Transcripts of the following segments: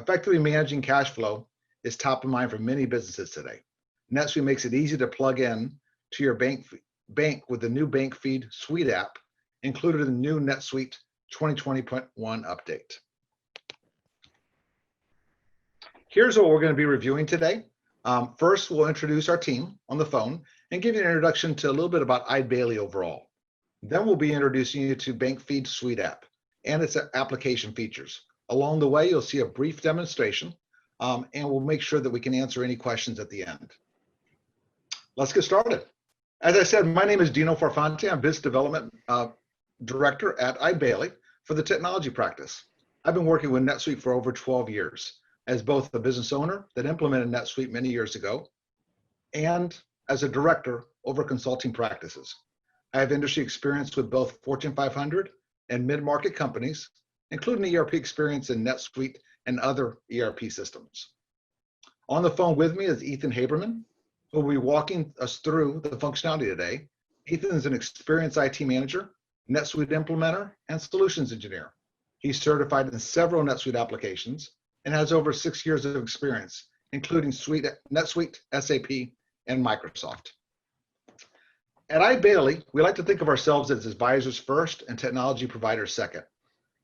Effectively managing cash flow is top of mind for many businesses today. NetSuite makes it easy to plug in to your bank with the new Bank Feed Suite app included in the new NetSuite 2020.1 update. Here's what we're going to be reviewing today. First, we'll introduce our team on the phone and give you an introduction to a little bit about Eide Bailly overall. Then we'll be introducing you to Bank Feed Suite app and its application features. Along the way, you'll see a brief demonstration, and we'll make sure that we can answer any questions at the end. Let's get started. As I said, my name is Dino Forfante. I'm Business Development Director at Eide Bailly for the technology practice. I've been working with NetSuite for over 12 years as both a business owner that implemented NetSuite many years ago and as a director over consulting practices. I have industry experience with both Fortune 500 and mid-market companies, including ERP experience in NetSuite and other ERP systems. On the phone with me is Ethan Haberman, who will be walking us through the functionality today. Ethan is an experienced IT manager, NetSuite implementer, and solutions engineer. He's certified in several NetSuite applications and has over 6 years of experience, including NetSuite, SAP, and Microsoft. At Eide Bailly, we like to think of ourselves as advisors first and technology providers second.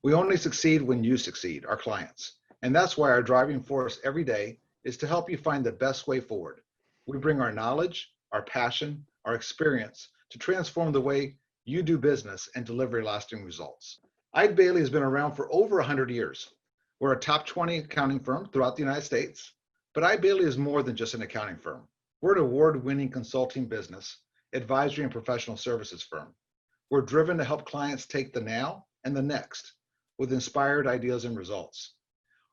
We only succeed when you succeed, our clients. And that's why our driving force every day is to help you find the best way forward. We bring our knowledge, our passion, our experience to transform the way you do business and deliver lasting results. Eide Bailly has been around for over 100 years. We're a top 20 accounting firm throughout the United States, but Eide Bailly is more than just an accounting firm. We're an award-winning consulting business, advisory and professional services firm. We're driven to help clients take the now and the next with inspired ideas and results.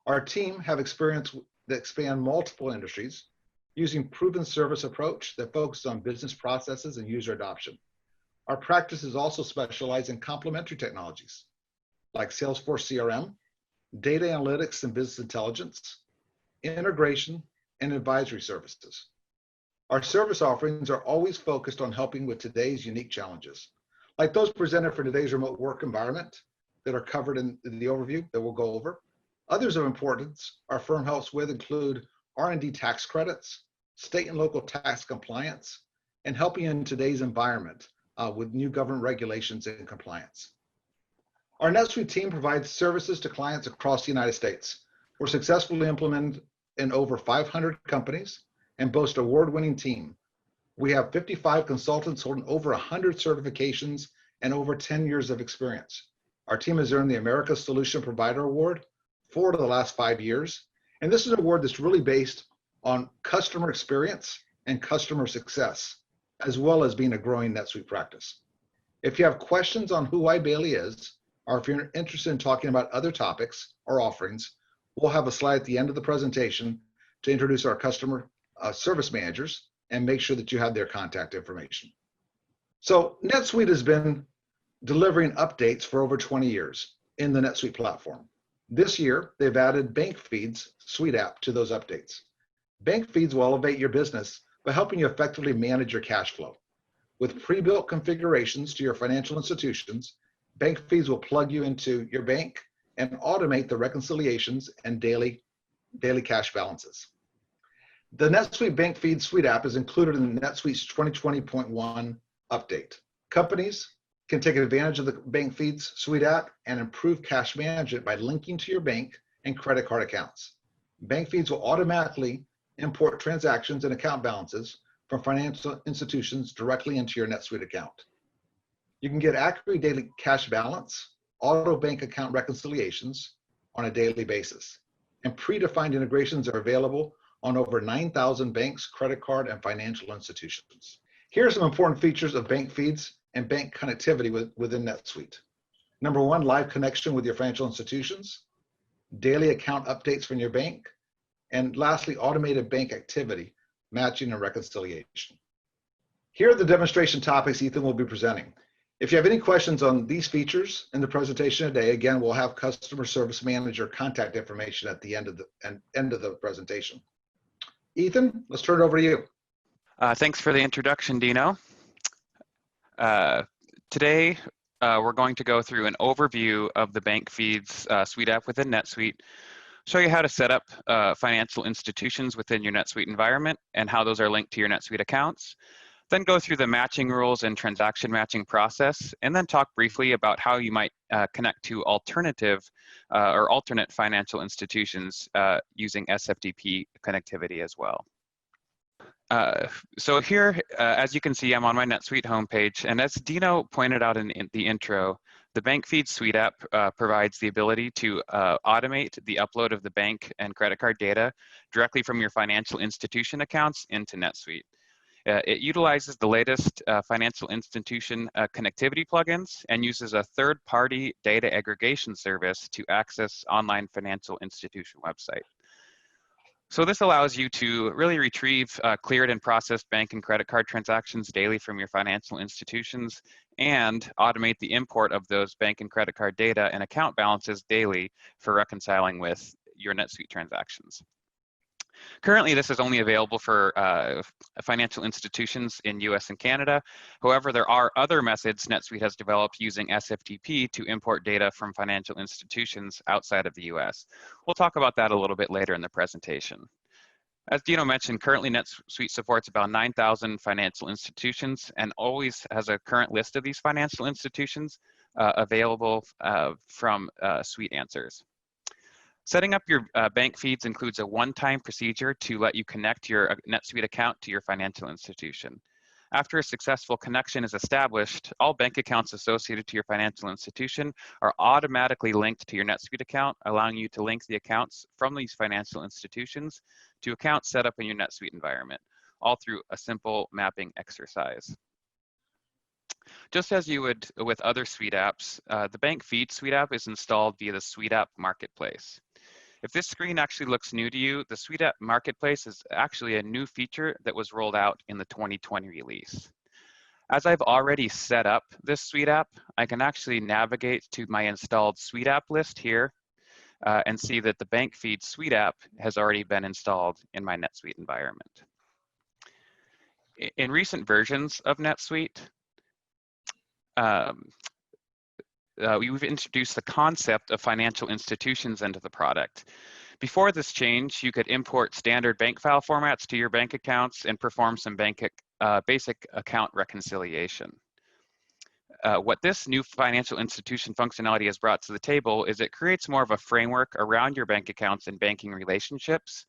Our team have experience that span multiple industries using proven service approach that focuses on business processes and user adoption. Our practices also specialize in complementary technologies like Salesforce CRM, data analytics and business intelligence, integration, and advisory services. Our service offerings are always focused on helping with today's unique challenges, like those presented for today's remote work environment that are covered in the overview that we'll go over. Others of importance our firm helps with include R&D tax credits, state and local tax compliance, and helping in today's environment with new government regulations and compliance. Our NetSuite team provides services to clients across the United States. We're successfully implemented in over 500 companies and boast an award-winning team. We have 55 consultants holding over 100 certifications and over 10 years of experience. Our team has earned the America's Solution Provider Award 4 of the last 5 years. And this is an award that's really based on customer experience and customer success, as well as being a growing NetSuite practice. If you have questions on who Eide Bailly is, or if you're interested in talking about other topics or offerings, we'll have a slide at the end of the presentation to introduce our customer service managers and make sure that you have their contact information. So NetSuite has been delivering updates for over 20 years in the NetSuite platform. This year, they've added Bank Feeds Suite app to those updates. Bank Feeds will elevate your business by helping you effectively manage your cash flow. With pre-built configurations to your financial institutions, Bank Feeds will plug you into your bank and automate the reconciliations and daily cash balances. The NetSuite Bank Feeds Suite app is included in NetSuite's 2020.1 update. Companies can take advantage of the Bank Feeds Suite app and improve cash management by linking to your bank and credit card accounts. Bank Feeds will automatically import transactions and account balances from financial institutions directly into your NetSuite account. You can get accurate daily cash balance, auto bank account reconciliations on a daily basis, and predefined integrations are available on over 9,000 banks, credit card, and financial institutions. Here are some important features of Bank Feeds and bank connectivity within NetSuite. Number one, live connection with your financial institutions, daily account updates from your bank, and lastly, automated bank activity, matching and reconciliation. Here are the demonstration topics Ethan will be presenting. If you have any questions on these features in the presentation today, again, we'll have customer service manager contact information at the end of the presentation. Ethan, let's turn it over to you. Thanks for the introduction, Dino. Today, we're going to go through an overview of the Bank Feeds Suite app within NetSuite. show you how to set up financial institutions within your NetSuite environment and how those are linked to your NetSuite accounts. Then go through the matching rules and transaction matching process, and then talk briefly about how you might connect to alternative or alternate financial institutions using SFTP connectivity as well. So here, as you can see, I'm on my NetSuite homepage, and as Dino pointed out in the intro, the Bank Feeds Suite app provides the ability to automate the upload of the bank and credit card data directly from your financial institution accounts into NetSuite. It utilizes the latest financial institution connectivity plugins and uses a third-party data aggregation service to access online financial institution website. So this allows you to really retrieve cleared and processed bank and credit card transactions daily from your financial institutions and automate the import of those bank and credit card data and account balances daily for reconciling with your NetSuite transactions. Currently, this is only available for financial institutions in US and Canada. However, there are other methods NetSuite has developed using SFTP to import data from financial institutions outside of the US. We'll talk about that a little bit later in the presentation. As Dino mentioned, currently NetSuite supports about 9,000 financial institutions and always has a current list of these financial institutions available from Suite Answers. Setting up your bank feeds includes a one-time procedure to let you connect your NetSuite account to your financial institution. After a successful connection is established, all bank accounts associated to your financial institution are automatically linked to your NetSuite account, allowing you to link the accounts from these financial institutions to accounts set up in your NetSuite environment, all through a simple mapping exercise. Just as you would with other Suite apps, the Bank Feeds Suite app is installed via the Suite App Marketplace. If this screen actually looks new to you, the Suite App Marketplace is actually a new feature that was rolled out in the 2020 release. As I've already set up this Suite app, I can actually navigate to my installed Suite app list here and see that the Bank Feeds Suite app has already been installed in my NetSuite environment. In recent versions of NetSuite, we've introduced the concept of financial institutions into the product. Before this change, you could import standard bank file formats to your bank accounts and perform some basic account reconciliation. What this new financial institution functionality has brought to the table is it creates more of a framework around your bank accounts and banking relationships,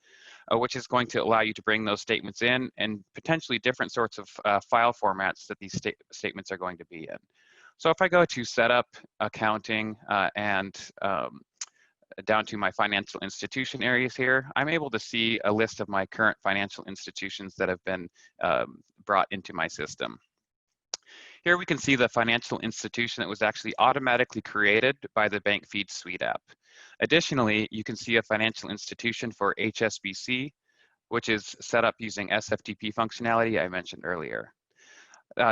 which is going to allow you to bring those statements in and potentially different sorts of file formats that these statements are going to be in. So if I go to Setup, Accounting, and down to my financial institution areas here, I'm able to see a list of my current financial institutions that have been brought into my system. Here we can see the financial institution that was actually automatically created by the Bank Feeds Suite app. Additionally, you can see a financial institution for HSBC, which is set up using SFTP functionality I mentioned earlier.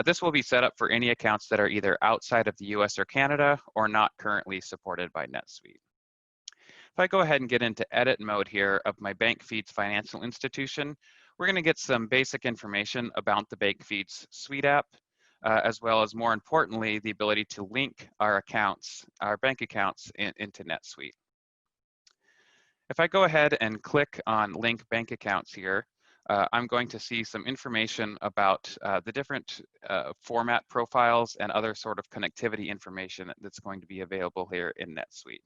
This will be set up for any accounts that are either outside of the US or Canada or not currently supported by NetSuite. If I go ahead and get into edit mode here of my Bank Feeds financial institution, we're going to get some basic information about the Bank Feeds Suite app, as well as more importantly, the ability to link our accounts, our bank accounts into NetSuite. If I go ahead and click on link bank accounts here, I'm going to see some information about the different format profiles and other sort of connectivity information that's going to be available here in NetSuite.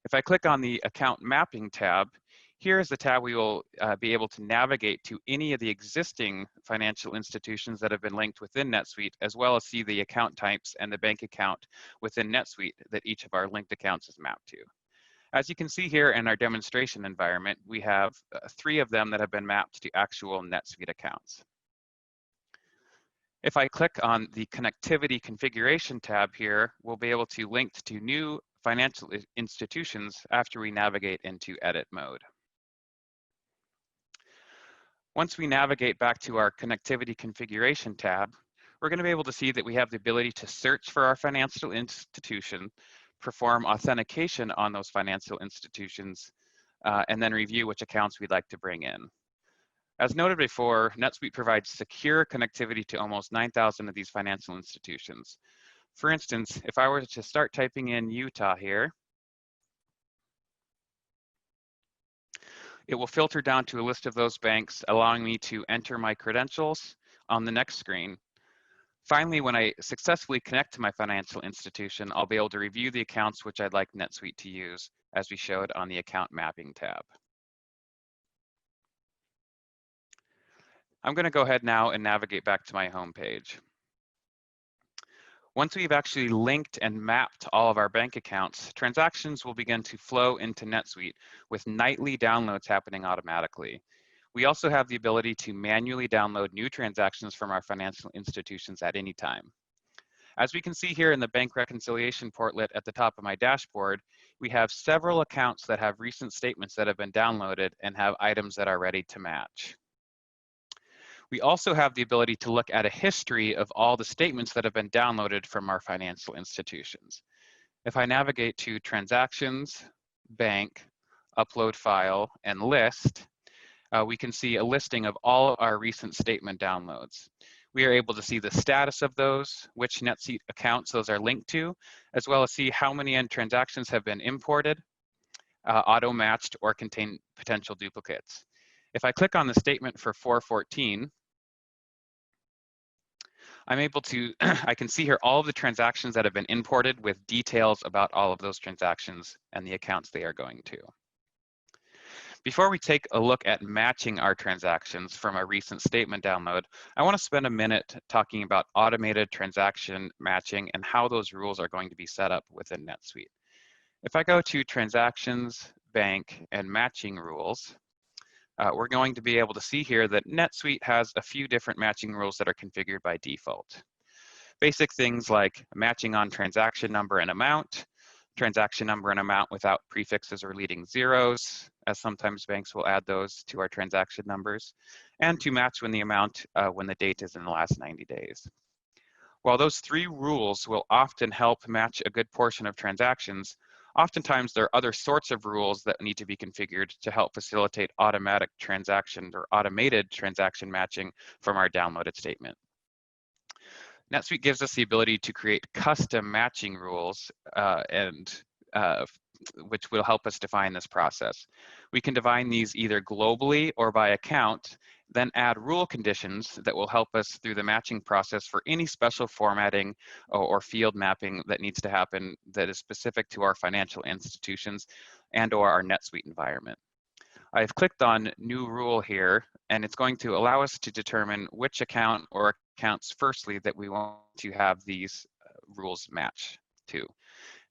If I click on the Account Mapping tab, here is the tab we will be able to navigate to any of the existing financial institutions that have been linked within NetSuite, as well as see the account types and the bank account within NetSuite that each of our linked accounts is mapped to. As you can see here in our demonstration environment, we have 3 of them that have been mapped to actual NetSuite accounts. If I click on the Connectivity Configuration tab here, we'll be able to link to new financial institutions after we navigate into edit mode. Once we navigate back to our Connectivity Configuration tab, we're going to be able to see that we have the ability to search for our financial institution, perform authentication on those financial institutions, and then review which accounts we'd like to bring in. As noted before, NetSuite provides secure connectivity to almost 9,000 of these financial institutions. For instance, if I were to start typing in Utah here, It will filter down to a list of those banks, allowing me to enter my credentials on the next screen. Finally, when I successfully connect to my financial institution, I'll be able to review the accounts which I'd like NetSuite to use, as we showed on the Account Mapping tab. I'm going to go ahead now and navigate back to my home page. Once we've actually linked and mapped all of our bank accounts, transactions will begin to flow into NetSuite with nightly downloads happening automatically. We also have the ability to manually download new transactions from our financial institutions at any time. As we can see here in the bank reconciliation portlet at the top of my dashboard, we have several accounts that have recent statements that have been downloaded and have items that are ready to match. We also have the ability to look at a history of all the statements that have been downloaded from our financial institutions. If I navigate to Transactions, Bank, Upload File, and List, we can see a listing of all our recent statement downloads. We are able to see the status of those, which NetSuite accounts those are linked to, as well as see how many transactions have been imported, auto-matched, or contain potential duplicates. If I click on the statement for 414, I'm able to, I can see here all of the transactions that have been imported with details about all of those transactions and the accounts they are going to. Before we take a look at matching our transactions from a recent statement download, I want to spend a minute talking about automated transaction matching and how those rules are going to be set up within NetSuite. If I go to Transactions, Bank, and Matching Rules, we're going to be able to see here that NetSuite has a few different matching rules that are configured by default. Basic things like matching on transaction number and amount, transaction number and amount without prefixes or leading zeros, as sometimes banks will add those to our transaction numbers, and to match when the amount, when the date is in the last 90 days. While those three rules will often help match a good portion of transactions, oftentimes there are other sorts of rules that need to be configured to help facilitate automatic transaction or automated transaction matching from our downloaded statement. NetSuite gives us the ability to create custom matching rules which will help us define this process. We can define these either globally or by account, then add rule conditions that will help us through the matching process for any special formatting or field mapping that needs to happen that is specific to our financial institutions and or our NetSuite environment. I've clicked on New Rule here, and it's going to allow us to determine which account or accounts firstly that we want to have these rules match to.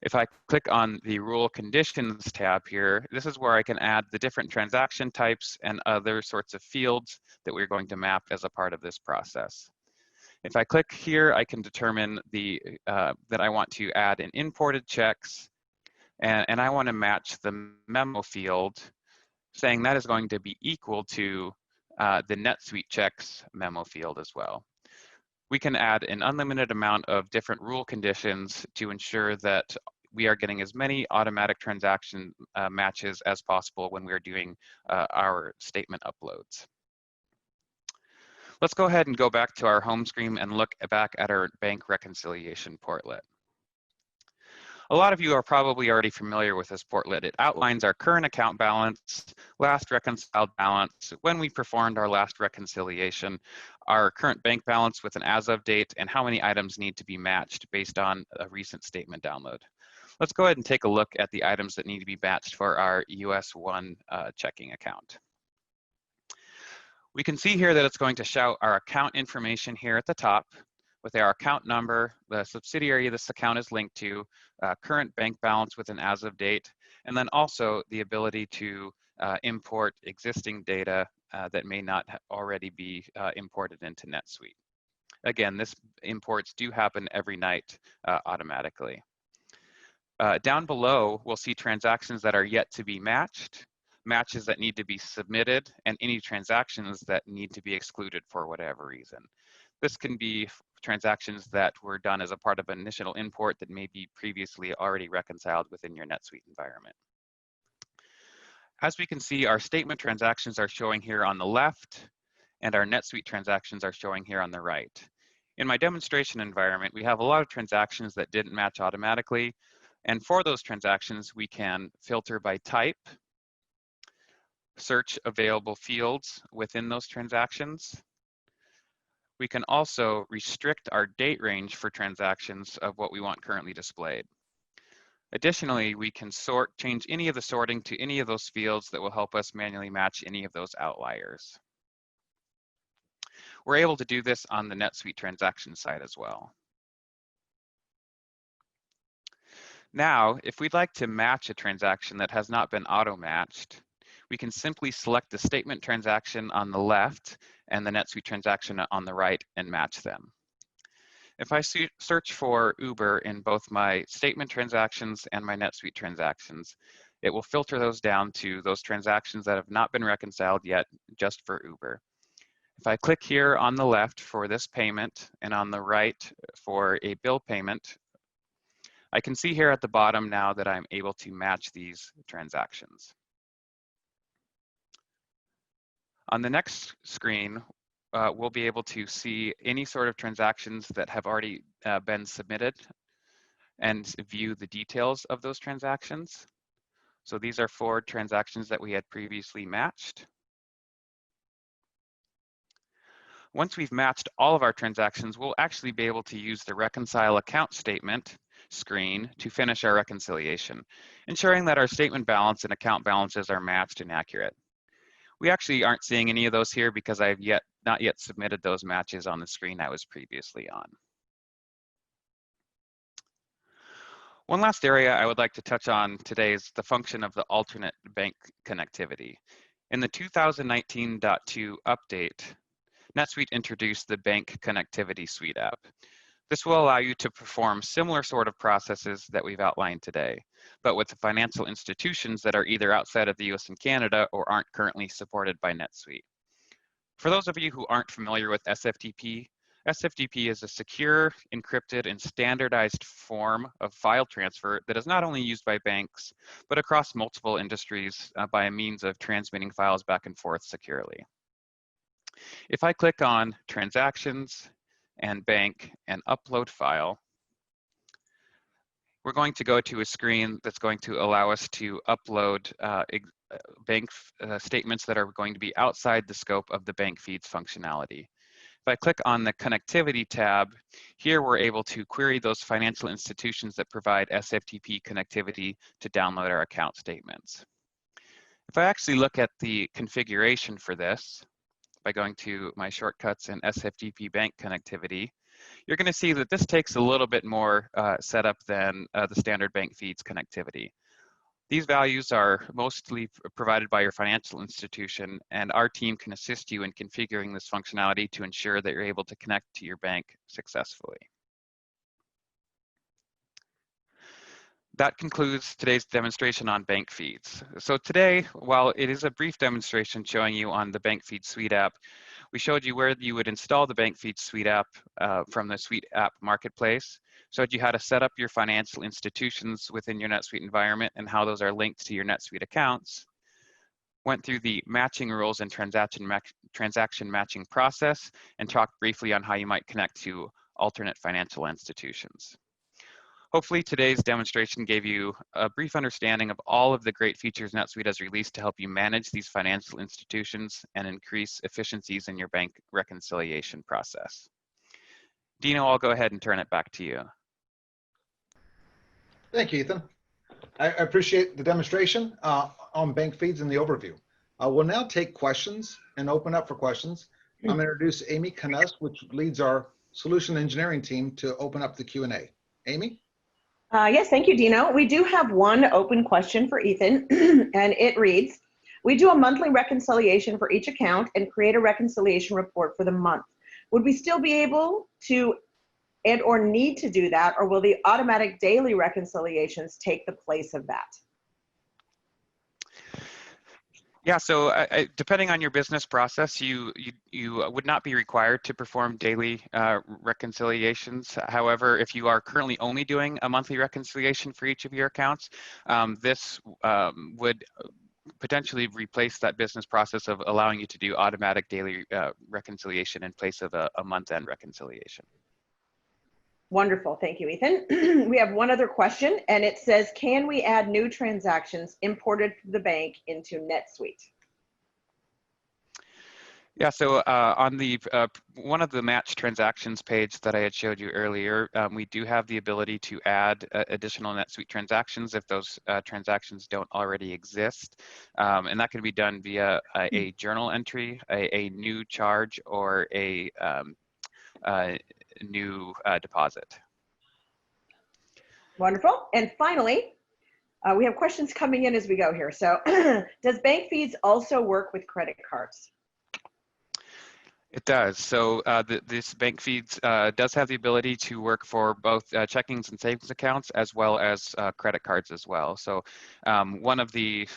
If I click on the Rule Conditions tab here, this is where I can add the different transaction types and other sorts of fields that we're going to map as a part of this process. If I click here, I can determine that I want to add an imported checks, and I want to match the memo field, saying that is going to be equal to the NetSuite checks memo field as well. We can add an unlimited amount of different rule conditions to ensure that we are getting as many automatic transaction matches as possible when we're doing our statement uploads. Let's go ahead and go back to our home screen and look back at our bank reconciliation portlet. A lot of you are probably already familiar with this portlet. It outlines our current account balance, last reconciled balance, when we performed our last reconciliation, our current bank balance with an as of date, and how many items need to be matched based on a recent statement download. Let's go ahead and take a look at the items that need to be matched for our US 1 checking account. We can see here that it's going to show our account information here at the top, with our account number, the subsidiary this account is linked to, current bank balance with an as of date, and then also the ability to import existing data that may not already be imported into NetSuite. Again, this imports do happen every night automatically. Down below, we'll see transactions that are yet to be matched, matches that need to be submitted, and any transactions that need to be excluded for whatever reason. This can be transactions that were done as a part of an initial import that may be previously already reconciled within your NetSuite environment. As we can see, our statement transactions are showing here on the left, and our NetSuite transactions are showing here on the right. In my demonstration environment, we have a lot of transactions that didn't match automatically, and for those transactions, we can filter by type, search available fields within those transactions. We can also restrict our date range for transactions of what we want currently displayed. Additionally, we can change any of the sorting to any of those fields that will help us manually match any of those outliers. We're able to do this on the NetSuite transaction side as well. Now, if we'd like to match a transaction that has not been auto-matched, we can simply select the statement transaction on the left and the NetSuite transaction on the right and match them. If I search for Uber in both my statement transactions and my NetSuite transactions, it will filter those down to those transactions that have not been reconciled yet, just for Uber. If I click here on the left for this payment and on the right for a bill payment, I can see here at the bottom now that I'm able to match these transactions. On the next screen, we'll be able to see any sort of transactions that have already been submitted and view the details of those transactions. So these are 4 transactions that we had previously matched. Once we've matched all of our transactions, we'll actually be able to use the Reconcile Account Statement screen to finish our reconciliation, ensuring that our statement balance and account balances are matched and accurate. We actually aren't seeing any of those here because I've not yet submitted those matches on the screen I was previously on. One last area I would like to touch on today is the function of the alternate bank connectivity. In the 2019.2 update, NetSuite introduced the Bank Connectivity Suite app. This will allow you to perform similar sort of processes that we've outlined today, but with the financial institutions that are either outside of the US and Canada or aren't currently supported by NetSuite. For those of you who aren't familiar with SFTP, SFTP is a secure, encrypted, and standardized form of file transfer that is not only used by banks, but across multiple industries by a means of transmitting files back and forth securely. If I click on Transactions and Bank and Upload File, we're going to go to a screen that's going to allow us to upload bank statements that are going to be outside the scope of the Bank Feeds functionality. If I click on the Connectivity tab, here we're able to query those financial institutions that provide SFTP connectivity to download our account statements. If I actually look at the configuration for this, by going to my shortcuts in SFTP bank connectivity, you're going to see that this takes a little bit more setup than the standard Bank Feeds connectivity. These values are mostly provided by your financial institution, and our team can assist you in configuring this functionality to ensure that you're able to connect to your bank successfully. That concludes today's demonstration on Bank Feeds. So today, while it is a brief demonstration showing you on the Bank Feeds Suite app, we showed you where you would install the Bank Feeds Suite app from the Suite app marketplace, showed you how to set up your financial institutions within your NetSuite environment and how those are linked to your NetSuite accounts, went through the matching rules and transaction matching process, and talked briefly on how you might connect to alternate financial institutions. Hopefully today's demonstration gave you a brief understanding of all of the great features NetSuite has released to help you manage these financial institutions and increase efficiencies in your bank reconciliation process. Dino, I'll go ahead and turn it back to you. Thank you, Ethan. I appreciate the demonstration on Bank Feeds and the overview. We'll now take questions and open up for questions. I'm going to introduce Amy Canes, which leads our solution engineering team, to open up the Q&A. Amy? Yes, thank you, Dino. We do have one open question for Ethan, and it reads, we do a monthly reconciliation for each account and create a reconciliation report for the month. Would we still be able to and or need to do that, or will the automatic daily reconciliations take the place of that? Yeah, so depending on your business process, you would not be required to perform daily reconciliations. However, if you are currently only doing a monthly reconciliation for each of your accounts, this would potentially replace that business process of allowing you to do automatic daily reconciliation in place of a month-end reconciliation. Wonderful, thank you, Ethan. We have one other question, and it says, can we add new transactions imported from the bank into NetSuite? Yeah, so on the one of the match transactions page that I had showed you earlier, we do have the ability to add additional NetSuite transactions if those transactions don't already exist. And that can be done via a journal entry, a new charge, or a new deposit. Wonderful. And finally, we have questions coming in as we go here. So does Bank Feeds also work with credit cards? It does. So this Bank Feeds does have the ability to work for both checkings and savings accounts, as well as credit cards as well. So one of the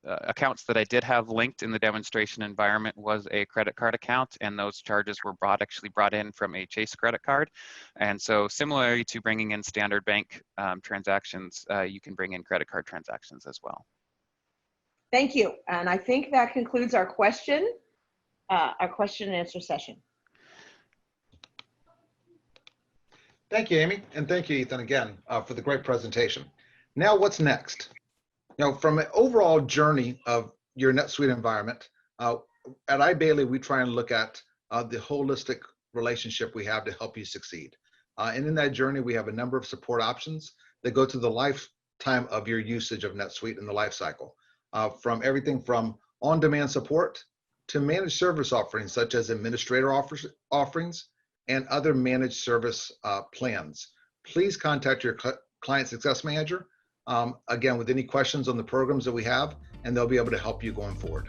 accounts that I did have linked in the demonstration environment was a credit card account, and those charges were actually brought in from a Chase credit card. And so similarly to bringing in standard bank transactions, you can bring in credit card transactions as well. Thank you. And I think that concludes our question and answer session. Thank you, Amy, and thank you, Ethan, again for the great presentation. Now, what's next? From an overall journey of your NetSuite environment, at iBailey, we try and look at the holistic relationship we have to help you succeed. And in that journey, we have a number of support options that go through the lifetime of your usage of NetSuite in the life cycle, from everything from on-demand support to managed service offerings such as administrator offerings and other managed service plans. Please contact your client success manager, again, with any questions on the programs that we have, and they'll be able to help you going forward.